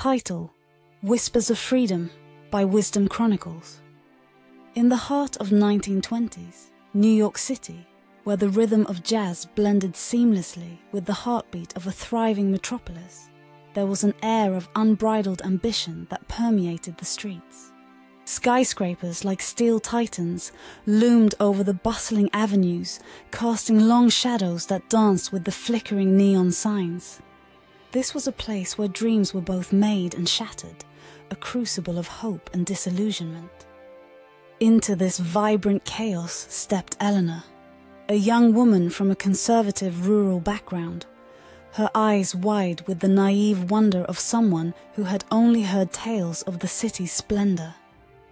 Title: Whispers of Freedom by Wisdom Chronicles. In the heart of 1920s, New York City, where the rhythm of jazz blended seamlessly with the heartbeat of a thriving metropolis, there was an air of unbridled ambition that permeated the streets. Skyscrapers like steel titans loomed over the bustling avenues, casting long shadows that danced with the flickering neon signs. This was a place where dreams were both made and shattered, a crucible of hope and disillusionment. Into this vibrant chaos stepped Eleanor, a young woman from a conservative rural background, her eyes wide with the naive wonder of someone who had only heard tales of the city's splendor.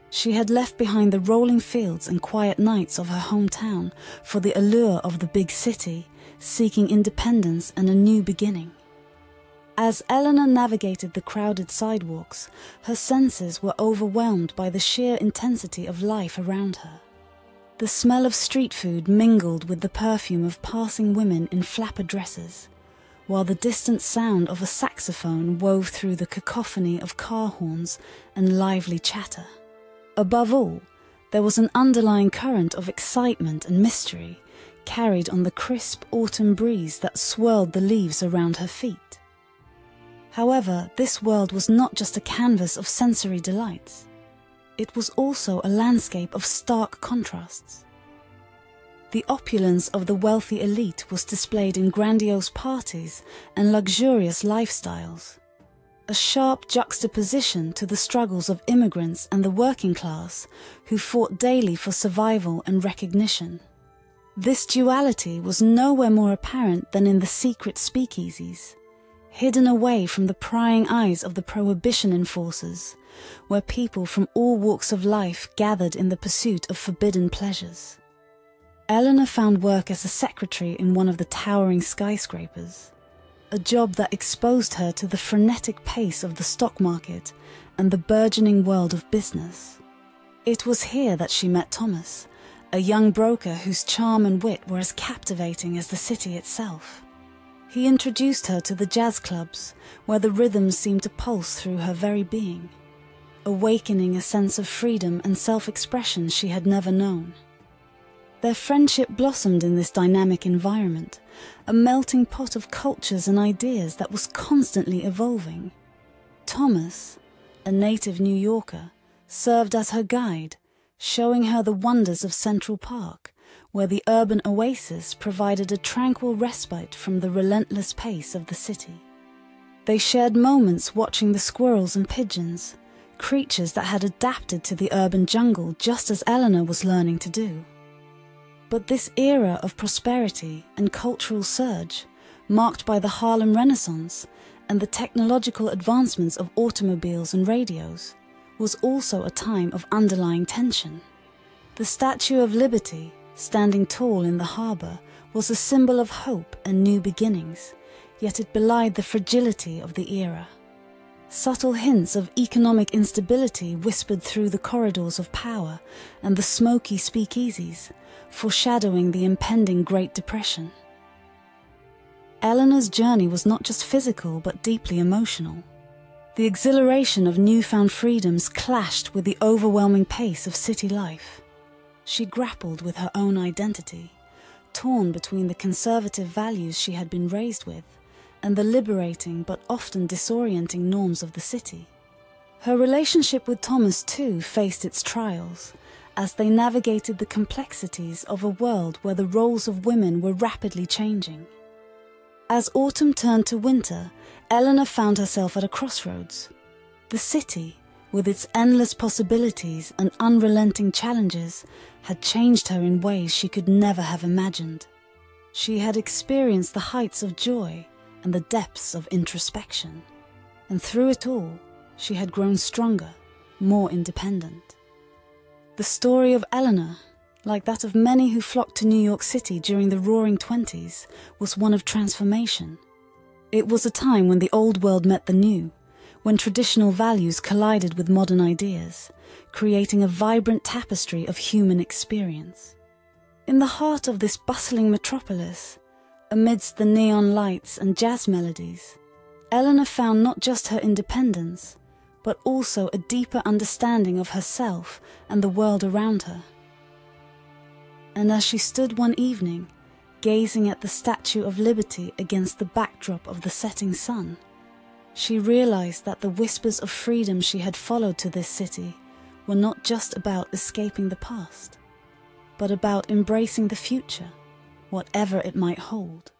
She had left behind the rolling fields and quiet nights of her hometown for the allure of the big city, seeking independence and a new beginning. As Eleanor navigated the crowded sidewalks, her senses were overwhelmed by the sheer intensity of life around her. The smell of street food mingled with the perfume of passing women in flapper dresses, while the distant sound of a saxophone wove through the cacophony of car horns and lively chatter. Above all, there was an underlying current of excitement and mystery, carried on the crisp autumn breeze that swirled the leaves around her feet. However, this world was not just a canvas of sensory delights. It was also a landscape of stark contrasts. The opulence of the wealthy elite was displayed in grandiose parties and luxurious lifestyles, a sharp juxtaposition to the struggles of immigrants and the working class who fought daily for survival and recognition. This duality was nowhere more apparent than in the secret speakeasies, hidden away from the prying eyes of the prohibition enforcers, where people from all walks of life gathered in the pursuit of forbidden pleasures. Eleanor found work as a secretary in one of the towering skyscrapers, a job that exposed her to the frenetic pace of the stock market and the burgeoning world of business. It was here that she met Thomas, a young broker whose charm and wit were as captivating as the city itself. He introduced her to the jazz clubs, where the rhythms seemed to pulse through her very being, awakening a sense of freedom and self-expression she had never known. Their friendship blossomed in this dynamic environment, a melting pot of cultures and ideas that was constantly evolving. Thomas, a native New Yorker, served as her guide, showing her the wonders of Central Park, where the urban oasis provided a tranquil respite from the relentless pace of the city. They shared moments watching the squirrels and pigeons, creatures that had adapted to the urban jungle just as Eleanor was learning to do. But this era of prosperity and cultural surge, marked by the Harlem Renaissance and the technological advancements of automobiles and radios, was also a time of underlying tension. The Statue of Liberty, standing tall in the harbour, was a symbol of hope and new beginnings, yet it belied the fragility of the era. Subtle hints of economic instability whispered through the corridors of power and the smoky speakeasies, foreshadowing the impending Great Depression. Eleanor's journey was not just physical but deeply emotional. The exhilaration of newfound freedoms clashed with the overwhelming pace of city life. She grappled with her own identity, torn between the conservative values she had been raised with and the liberating but often disorienting norms of the city. Her relationship with Thomas, too, faced its trials, as they navigated the complexities of a world where the roles of women were rapidly changing. As autumn turned to winter, Eleanor found herself at a crossroads. The city, with its endless possibilities and unrelenting challenges, had changed her in ways she could never have imagined. She had experienced the heights of joy and the depths of introspection, and through it all, she had grown stronger, more independent. The story of Eleanor, like that of many who flocked to New York City during the Roaring Twenties, was one of transformation. It was a time when the old world met the new, when traditional values collided with modern ideas, creating a vibrant tapestry of human experience. In the heart of this bustling metropolis, amidst the neon lights and jazz melodies, Eleanor found not just her independence, but also a deeper understanding of herself and the world around her. And as she stood one evening, gazing at the Statue of Liberty against the backdrop of the setting sun, she realized that the whispers of freedom she had followed to this city were not just about escaping the past, but about embracing the future, whatever it might hold.